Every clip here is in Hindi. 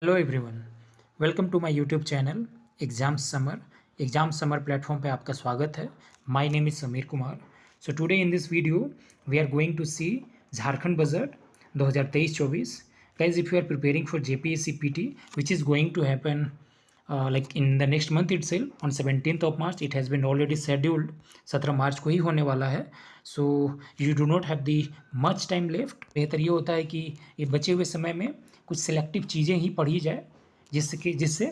Hello everyone, welcome to my YouTube channel exam Samar platform पे आपका स्वागत है। My name is Sameer Kumar. So today in this video we are going to see Jharkhand budget 2023-24। Guys, if you are preparing for JPSC PT which is going to happen like in the next month itself on 17th of March, it has been already scheduled। 17 मार्च को ही होने वाला है। So you do not have the much time left. बेहतर ये होता है कि ये बचे हुए समय में कुछ सिलेक्टिव चीज़ें ही पढ़ी जाए जिससे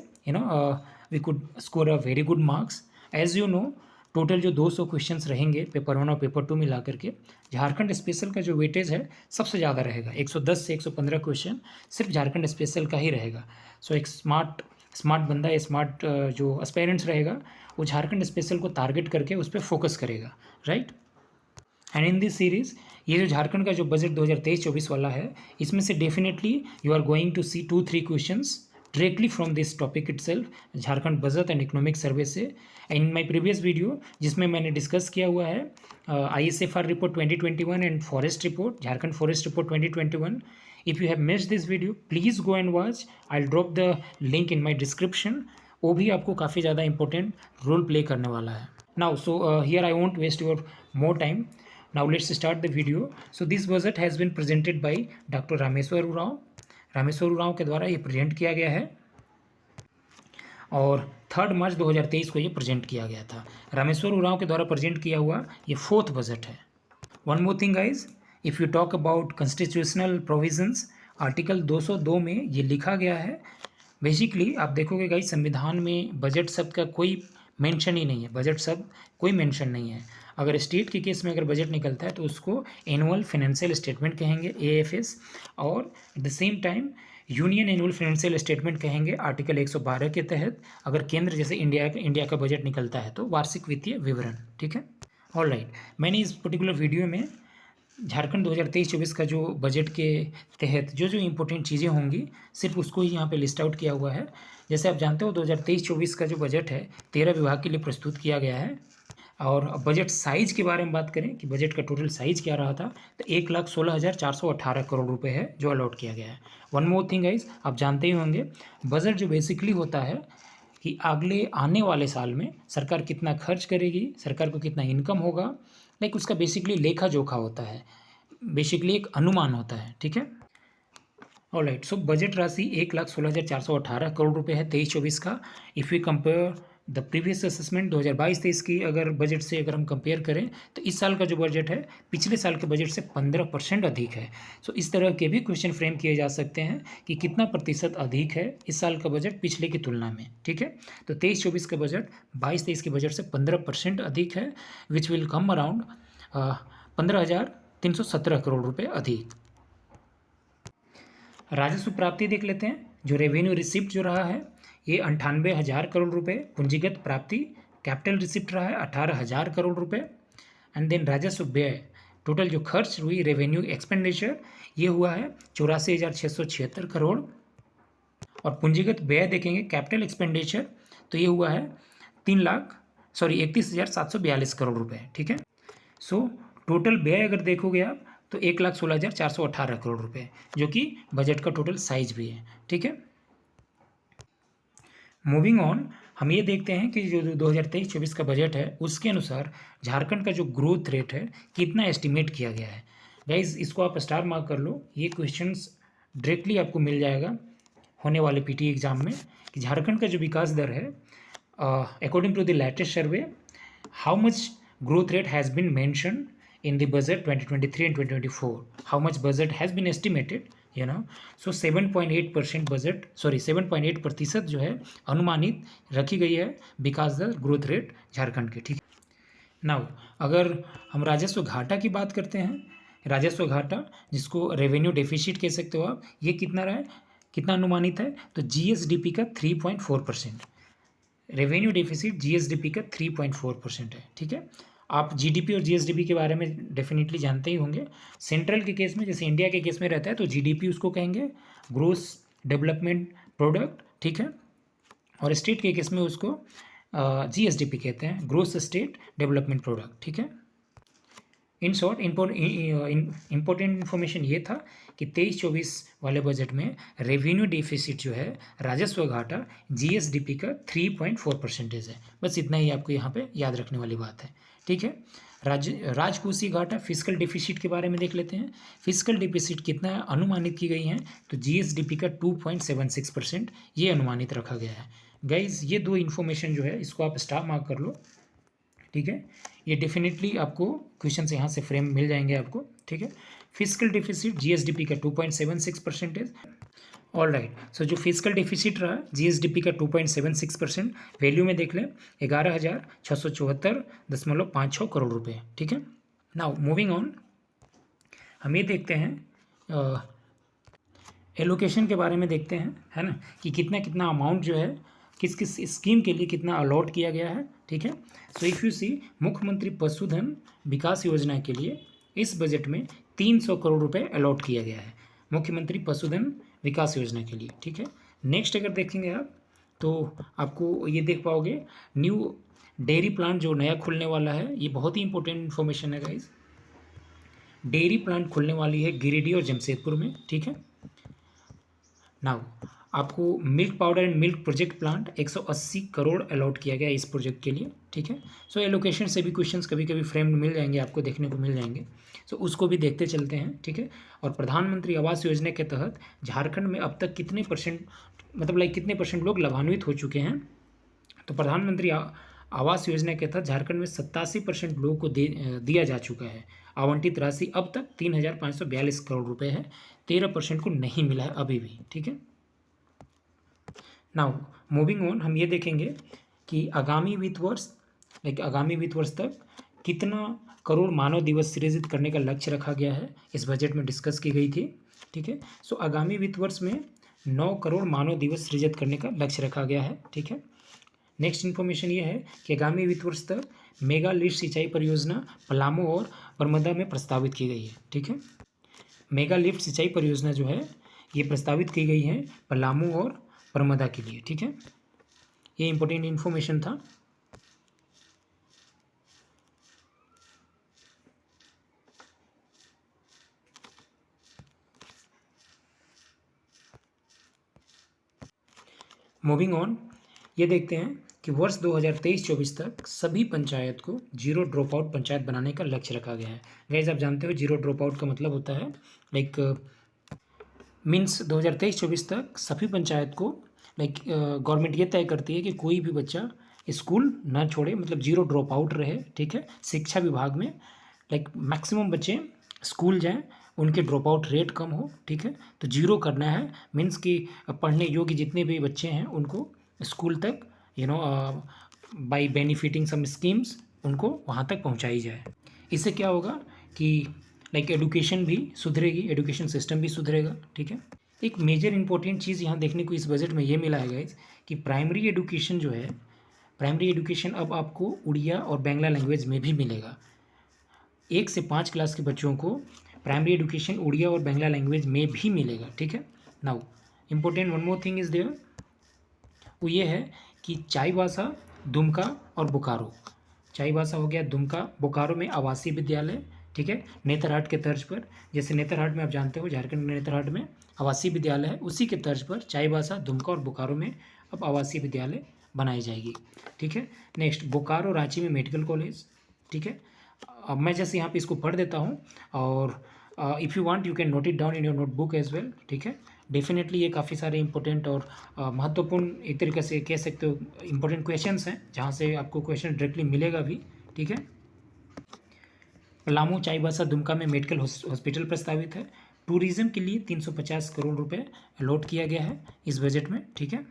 we could score a very good marks. As you know, total जो 200 क्वेश्चंस रहेंगे पेपर 1 और पेपर 2 मिला करके, झारखंड स्पेशल का जो वेटेज है सबसे ज़्यादा रहेगा। 110 से 115 क्वेश्चन सिर्फ झारखंड स्पेशल का ही रहेगा। सो एक स्मार्ट बंदा या स्मार्ट जो एस्पायरेंट्स रहेगा वो झारखंड स्पेशल को टारगेट करके उस पर फोकस करेगा, right. And in this series ये जो झारखंड का जो बजट 2023-24 वाला है, इसमें से definitely you are going to see 2-3 questions directly from this topic itself, Jharkhand budget and economic survey से। इन माय प्रीवियस वीडियो जिसमें मैंने डिस्कस किया हुआ है ISFR report 2021 and forest report, Jharkhand forest report 2021। If you have missed this video please go and watch. I drop the link in my description. वो भी आपको काफ़ी ज़्यादा इंपॉर्टेंट रोल प्ले करने वाला है। Now so here I won't waste your more time. Now let's start the video. So this budget has been presented by Dr. Rameshwar Oraon. Rameshwar Oraon के द्वारा ये प्रेजेंट किया गया है और 3 मार्च 2023 को ये प्रेजेंट किया गया था। रामेश्वर उरांव के द्वारा प्रेजेंट किया हुआ ये 4th बजट है। One more thing guys, if you talk about constitutional provisions, article 202 में ये लिखा गया है। बेसिकली आप देखोगे गाइज, संविधान में बजट शब्द का कोई मेंशन ही नहीं है। बजट शब्द कोई मेंशन नहीं है। अगर स्टेट के केस में अगर बजट निकलता है तो उसको एनुअल फाइनेंशियल स्टेटमेंट कहेंगे, AFS, और at the same time union annual financial statement कहेंगे आर्टिकल 112 के तहत। अगर केंद्र जैसे इंडिया का बजट निकलता है तो वार्षिक वित्तीय विवरण, ठीक है। ऑल राइट, मैंने इस पर्टिकुलर वीडियो में झारखंड 2023-24 का जो बजट के तहत जो जो इम्पोर्टेंट चीज़ें होंगी सिर्फ उसको ही यहाँ पे लिस्ट आउट किया हुआ है। जैसे आप जानते हो 2023-24 का जो बजट है 13 विभाग के लिए प्रस्तुत किया गया है। और बजट साइज के बारे में बात करें कि बजट का टोटल साइज क्या रहा था, तो 1,16,418 करोड़ रुपए है जो अलॉट किया गया है। वन मोर थिंग गाइज, आप जानते ही होंगे बजट जो बेसिकली होता है कि अगले आने वाले साल में सरकार कितना खर्च करेगी, सरकार को कितना इनकम होगा, लाइक उसका बेसिकली लेखा जोखा होता है, बेसिकली एक अनुमान होता है, ठीक है। ऑलराइट, सो बजट राशि 1,16,418 करोड़ रुपए है 23-24 का। If you compare the previous assessment 2022-23 की अगर बजट से अगर हम कंपेयर करें तो इस साल का जो बजट है पिछले साल के बजट से 15% अधिक है। सो इस तरह के भी क्वेश्चन फ्रेम किए जा सकते हैं कि कितना प्रतिशत अधिक है इस साल का बजट पिछले की तुलना में, ठीक है। तो 23-24 का बजट 22-23 के बजट से 15% अधिक है, which will come around 15,317 crore रुपये अधिक। राजस्व प्राप्ति देख लेते हैं। जो रेवेन्यू रिसिप्ट जो रहा है ये 98,000 करोड़ रुपए। पूंजीगत प्राप्ति कैपिटल रिसिप्ट रहा है 18,000 करोड़ रुपए। एंड देन राजस्व व्यय, टोटल जो खर्च हुई रेवेन्यू एक्सपेंडिचर ये हुआ है 84,676 करोड़। और पूंजीगत व्यय देखेंगे कैपिटल एक्सपेंडिचर तो ये हुआ है 31,742 करोड़ रुपए, ठीक है। सो टोटल व्यय अगर देखोगे आप तो 1,16,418 करोड़ रुपए, जो कि बजट का टोटल साइज भी है, ठीक है। मूविंग ऑन, हम ये देखते हैं कि जो 2023-24 का बजट है उसके अनुसार झारखंड का जो ग्रोथ रेट है कितना एस्टिमेट किया गया है। गाइज, इसको आप स्टार मार्क कर लो, ये क्वेश्चंस डायरेक्टली आपको मिल जाएगा होने वाले पीटी एग्जाम में कि झारखंड का जो विकास दर है according to the latest survey, how much growth rate has been mentioned in the budget 2023 and 2024, how much budget has been estimated, you know, so 7.8% budget 7.8% जो है अनुमानित रखी गई है विकास दर ग्रोथ रेट झारखंड के, ठीक है। नाउ अगर हम राजस्व घाटा की बात करते हैं, राजस्व घाटा जिसको रेवेन्यू डेफिसिट कह सकते हो आप, ये कितना रहा है, कितना अनुमानित है, तो GSDP का 3.4%। रेवेन्यू डेफिसिट GSDP का 3.4% है, ठीक है। आप GDP और GSDP के बारे में डेफिनेटली जानते ही होंगे। सेंट्रल के केस में जैसे इंडिया के केस में रहता है तो GDP उसको कहेंगे ग्रोस डेवलपमेंट प्रोडक्ट, ठीक है। और स्टेट के केस में उसको GSDP कहते हैं, ग्रोस स्टेट डेवलपमेंट प्रोडक्ट, ठीक है। इन शॉर्ट इम्पोर्टेंट इन्फॉर्मेशन ये था कि 23-24 वाले बजट में रेवेन्यू डिफिसिट जो है, राजस्व घाटा जीएसडीपी का 3.4% है। बस इतना ही आपको यहाँ पे याद रखने वाली बात है, ठीक है। राजकोषीय घाटा फिजिकल डिफिसिट के बारे में देख लेते हैं। फिजिकल डिफिसिट कितना अनुमानित की गई है, तो जीएसडीपी का 2.76% ये अनुमानित रखा गया है। गाइज ये दो इन्फॉर्मेशन जो है इसको आप स्टार मार्क कर लो, ठीक है। ये डेफिनेटली आपको क्वेश्चन से यहाँ से फ्रेम मिल जाएंगे आपको, ठीक है। फिजिकल डिफिसिट जीएसडीपी का 2.76%। ऑल राइट, सो जो फिजिकल डिफिसिट रहा जीएसडीपी का 2.76%, वैल्यू में देख लें 11,674.56 करोड़ रुपए, ठीक है। नाउ मूविंग ऑन, हम ये देखते हैं एलोकेशन के बारे में देखते हैं, है ना, कि कितना कितना अमाउंट जो है किस किस स्कीम के लिए कितना अलॉट किया गया है, ठीक है। सो इफ़ यू सी, मुख्यमंत्री पशुधन विकास योजना के लिए इस बजट में 300 करोड़ रुपए अलॉट किया गया है, मुख्यमंत्री पशुधन विकास योजना के लिए, ठीक है। नेक्स्ट अगर देखेंगे आप तो आपको ये देख पाओगे न्यू डेयरी प्लांट जो नया खुलने वाला है, ये बहुत ही इंपॉर्टेंट इन्फॉर्मेशन है गाइज। डेयरी प्लांट खुलने वाली है गिरिडीह और जमशेदपुर में, ठीक है। नाउ आपको milk powder and milk project plant 180 crore allot किया गया है इस प्रोजेक्ट के लिए, ठीक है। सो एलोकेशन से भी क्वेश्चंस कभी कभी फ्रेम मिल जाएंगे आपको, देखने को मिल जाएंगे, सो उसको भी देखते चलते हैं, ठीक है। और प्रधानमंत्री आवास योजना के तहत झारखंड में अब तक कितने परसेंट, मतलब कितने परसेंट लोग लाभान्वित हो चुके हैं, तो प्रधानमंत्री आवास योजना के तहत झारखंड में 87% लोगों को दिया जा चुका है। आवंटित राशि अब तक 3,542 करोड़ रुपए है, 13% को नहीं मिला है अभी भी, ठीक है। नाउ मूविंग ऑन, हम ये देखेंगे कि आगामी वित्त वर्ष तक कितना करोड़ मानव दिवस सृजित करने का लक्ष्य रखा गया है, इस बजट में डिस्कस की गई थी, ठीक है। सो आगामी वित्त वर्ष में 9 करोड़ मानव दिवस सृजित करने का लक्ष्य रखा गया है, ठीक है। नेक्स्ट इन्फॉर्मेशन ये है कि आगामी वित्त वर्ष तक मेगा लिफ्ट सिंचाई परियोजना पलामू और परमदा में प्रस्तावित की गई है, ठीक है। मेगा लिफ्ट सिंचाई परियोजना जो है ये प्रस्तावित की गई है पलामू और परमदा के लिए, ठीक है। ये इंपॉर्टेंट इन्फॉर्मेशन था। मूविंग ऑन, ये देखते हैं कि वर्ष 2023-24 तक सभी पंचायत को जीरो ड्रॉप आउट पंचायत बनाने का लक्ष्य रखा गया है। गाइस आप जानते हो जीरो ड्रॉप आउट का मतलब होता है मीन्स 2023-24 तक सभी पंचायत को गवर्नमेंट ये तय करती है कि कोई भी बच्चा स्कूल ना छोड़े, मतलब जीरो ड्रॉप आउट रहे, ठीक है। शिक्षा विभाग में मैक्सिमम बच्चे स्कूल जाएं, उनके ड्रॉप आउट रेट कम हो, ठीक है। तो जीरो करना है, मीन्स कि पढ़ने योग्य जितने भी बच्चे हैं उनको स्कूल तक बाय बेनिफिटिंग सम स्कीम्स उनको वहाँ तक पहुँचाई जाए। इससे क्या होगा कि एडुकेशन भी सुधरेगी, एडुकेशन सिस्टम भी सुधरेगा, ठीक है। एक मेजर इंपॉर्टेंट चीज़ यहाँ देखने को इस बजट में ये मिला है गाइस कि प्राइमरी एडुकेशन जो है, प्राइमरी एडुकेशन अब आपको उड़िया और बांग्ला लैंग्वेज में भी मिलेगा। 1 से 5 क्लास के बच्चों को प्राइमरी एडुकेशन उड़िया और बांग्ला लैंग्वेज में भी मिलेगा, ठीक है। Now important one more thing is there, वो ये है कि चाईबासा, दुमका और बोकारो, चाईबासा हो गया, दुमका, बोकारो में आवासीय विद्यालय, ठीक है, नेतरहाट के तर्ज पर। जैसे नेतरहाट में आप जानते हो झारखंड में नेतरहाट में आवासीय विद्यालय है, उसी के तर्ज पर चाईबासा, दुमका और बोकारो में अब आवासीय विद्यालय बनाई जाएगी, ठीक है। नेक्स्ट बोकारो रांची में मेडिकल कॉलेज, ठीक है। अब मैं जैसे यहाँ पे इसको पढ़ देता हूँ और if you want you can note it down in your notebook as well, ठीक है। डेफिनेटली ये काफ़ी सारे इंपॉर्टेंट और महत्वपूर्ण एक तरीके से कह सकते हो इंपॉर्टेंट क्वेश्चंस हैं, जहाँ से आपको क्वेश्चन डायरेक्टली मिलेगा भी, ठीक है। पलामू, चाईबासा, दुमका में मेडिकल हॉस्पिटल प्रस्तावित है। टूरिज्म के लिए 350 करोड़ रुपए अलॉट किया गया है इस बजट में, ठीक है,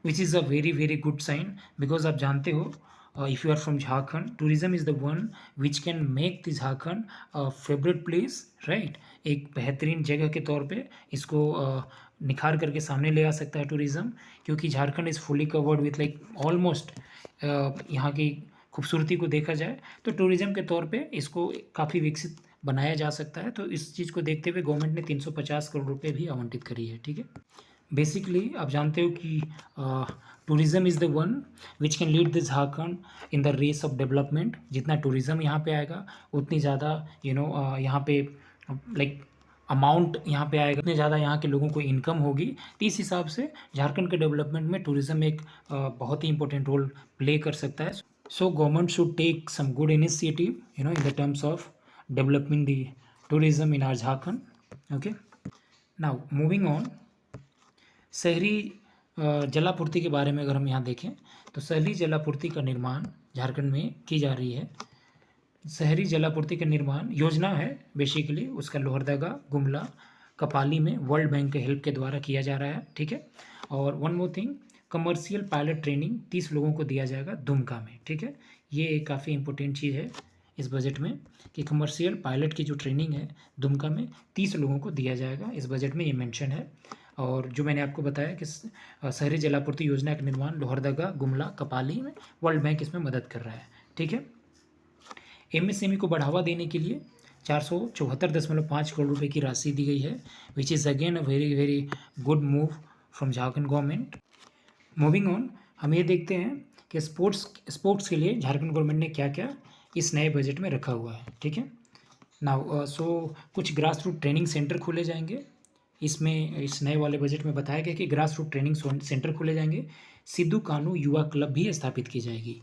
which is a very very good sign, because आप जानते हो if you are from Jharkhand, tourism is the one which can make the Jharkhand favourite place, right. एक बेहतरीन जगह के तौर पे इसको निखार करके सामने ले आ सकता है टूरिज़्म, क्योंकि Jharkhand is fully covered with almost यहाँ की खूबसूरती को देखा जाए तो टूरिज़्म के तौर पे इसको काफ़ी विकसित बनाया जा सकता है। तो इस चीज़ को देखते हुए गवर्नमेंट ने 350 करोड़ रुपए भी आवंटित करी है, ठीक है। बेसिकली आप जानते हो कि tourism is the one which can lead the Jharkhand in the race of development. जितना टूरिज़्म यहाँ पे आएगा उतनी ज़्यादा यहाँ पे लाइक अमाउंट यहाँ पे आएगा, उतने ज़्यादा यहाँ के लोगों को इनकम होगी। तो इस हिसाब से झारखंड के डेवलपमेंट में टूरिज़्म एक बहुत ही इंपॉर्टेंट रोल प्ले कर सकता है। सो government should take some good initiative in the terms of developing the tourism in our Jharkhand. Okay, now moving on, शहरी जलापूर्ति के बारे में अगर हम यहाँ देखें तो शहरी जलापूर्ति का निर्माण झारखंड में की जा रही है। शहरी जलापूर्ति का निर्माण योजना है बेसिकली, उसका लोहरदगा, गुमला, कपाली में वर्ल्ड बैंक के हेल्प के द्वारा किया जा रहा है। ठीक है, और one more thing, commercial pilot training 30 लोगों को दिया जाएगा दुमका में। ठीक है, ये एक काफ़ी इंपॉर्टेंट चीज़ है इस बजट में कि कमर्शियल पायलट की जो ट्रेनिंग है दुमका में 30 लोगों को दिया जाएगा। इस बजट में ये मेंशन है। और जो मैंने आपको बताया कि शहरी जलापूर्ति योजना का निर्माण लोहरदगा, गुमला, कपाली में वर्ल्ड बैंक इसमें मदद कर रहा है। ठीक है, एमएसएमई को बढ़ावा देने के लिए 474.5 करोड़ रुपए की राशि दी गई है, which is again a very very good move from Jharkhand government. Moving on, हम ये देखते हैं कि स्पोर्ट्स के लिए झारखंड गवर्नमेंट ने क्या क्या इस नए बजट में रखा हुआ है। ठीक है, नाउ कुछ ग्रास रूट ट्रेनिंग सेंटर खोले जाएंगे। इसमें इस नए वाले बजट में बताया गया कि ग्रास रूट ट्रेनिंग सेंटर खोले जाएंगे। सिद्धू कानू युवा क्लब भी स्थापित की जाएगी।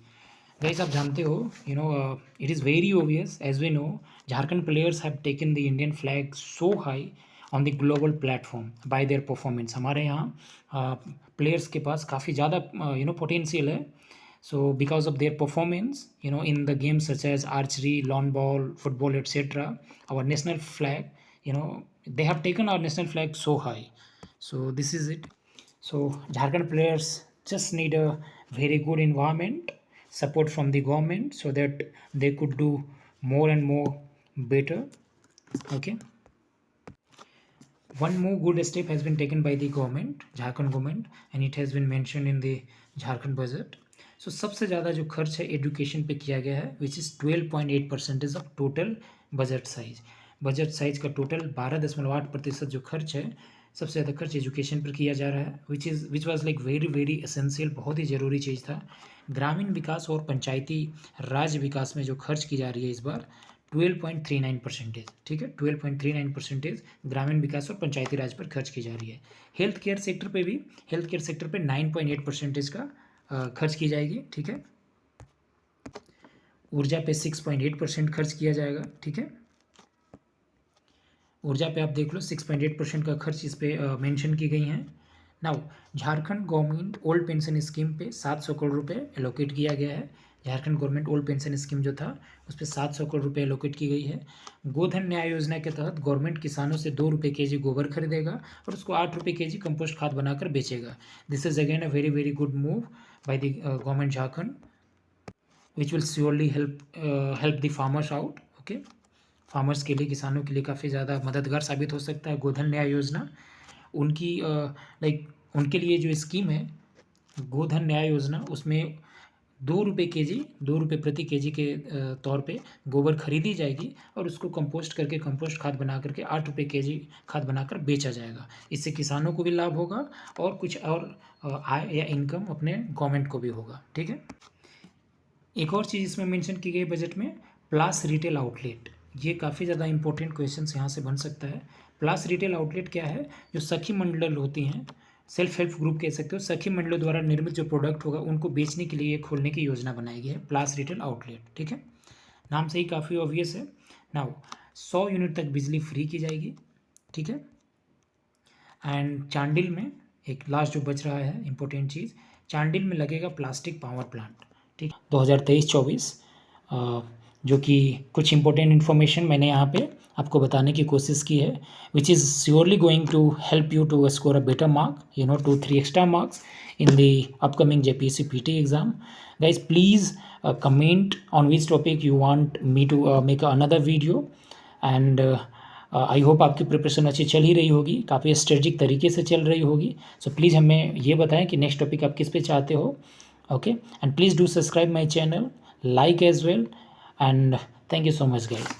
गाइस, आप जानते हो it is very obvious as we know Jharkhand players have taken the Indian flag so high on the global platform by their performance. हमारे यहाँ प्लेयर्स के पास काफ़ी ज़्यादा पोटेंशियल है। So because of their performance in the games such as archery, lawn ball, football etcetera, our national flag they have taken our national flag so high. So this is it. So Jharkhand players just need a very good environment, support from the government so that they could do more and more better. Okay, one more good step has been taken by the government, Jharkhand government, and it has been mentioned in the Jharkhand budget. So सबसे ज़्यादा जो खर्च है एजुकेशन पे किया गया है, which is 12.8% of total budget size. Budget size का टोटल 12.8% जो खर्च है, सबसे ज़्यादा खर्च एजुकेशन पर किया जा रहा है, which was like very very essential, बहुत ही ज़रूरी चीज़ था। ग्रामीण विकास और पंचायती राज विकास में जो खर्च की जा रही है इस बार 12.39%। ठीक है, 12.39% ग्रामीण विकास और पंचायती राज पर खर्च की जा रही है। हेल्थ केयर सेक्टर पे 9.8% का खर्च की जाएगी। ठीक है, ऊर्जा पे 6.8% खर्च किया जाएगा। ठीक है, ऊर्जा पे आप देख लो 6.8% का खर्च इस पर मेंशन की गई हैं। Now Jharkhand government old pension scheme पे 700 करोड़ रुपए एलोकेट किया गया है। Jharkhand government old pension scheme जो था उस पर 700 करोड़ रुपए एलोकेट की गई है। गोधन न्याय योजना के तहत गवर्नमेंट किसानों से 2 रुपये केजी गोबर खरीदेगा और उसको 8 रुपये केजी कंपोस्ट खाद बनाकर बेचेगा। This is again a very very good move by the government Jharkhand which will surely help the farmers out. Okay, farmers के लिए, किसानों के लिए काफ़ी ज़्यादा मददगार साबित हो सकता है गोधन न्याय योजना। उनकी उनके लिए जो स्कीम है गोधन न्याय योजना, उसमें 2 रुपये प्रति केजी के तौर पे गोबर खरीदी जाएगी और उसको कंपोस्ट करके, कंपोस्ट खाद बना करके 8 रुपये केजी खाद बनाकर बेचा जाएगा। इससे किसानों को भी लाभ होगा और कुछ और आय या इनकम अपने गवर्नमेंट को भी होगा। ठीक है, एक और चीज़ इसमें मेंशन की गई बजट में, प्लास रिटेल आउटलेट। ये काफ़ी ज़्यादा इंपॉर्टेंट क्वेश्चन यहाँ से बन सकता है। प्लास रिटेल आउटलेट क्या है? जो सखी मंडल होती हैं, सेल्फ हेल्प ग्रुप कह सकते हो, सखी मंडलों द्वारा निर्मित जो प्रोडक्ट होगा उनको बेचने के लिए खोलने की योजना बनाई गई है, प्लास रिटेल आउटलेट। ठीक है, नाम से ही काफ़ी ऑब्वियस है। नाउ 100 यूनिट तक बिजली फ्री की जाएगी। ठीक है, एंड चांडिल में एक लास्ट जो बच रहा है इंपॉर्टेंट चीज़, चांडिल में लगेगा प्लास्टिक पावर प्लांट। ठीक, 2023-24 जो कि कुछ इंपॉर्टेंट इन्फॉर्मेशन मैंने यहाँ पे आपको बताने की कोशिश की है, which is surely going to help you to score a better mark, 2-3 extra marks in the upcoming JPSC PT exam. Guys, please comment on which topic you want me to make another video, and I hope आपकी प्रिपरेशन अच्छी चल ही रही होगी, काफ़ी स्ट्रेटेजिक तरीके से चल रही होगी। सो प्लीज़ हमें ये बताएं कि नेक्स्ट टॉपिक आप किस पे चाहते हो। Okay, and please do subscribe my channel, like as well, and thank you so much guys.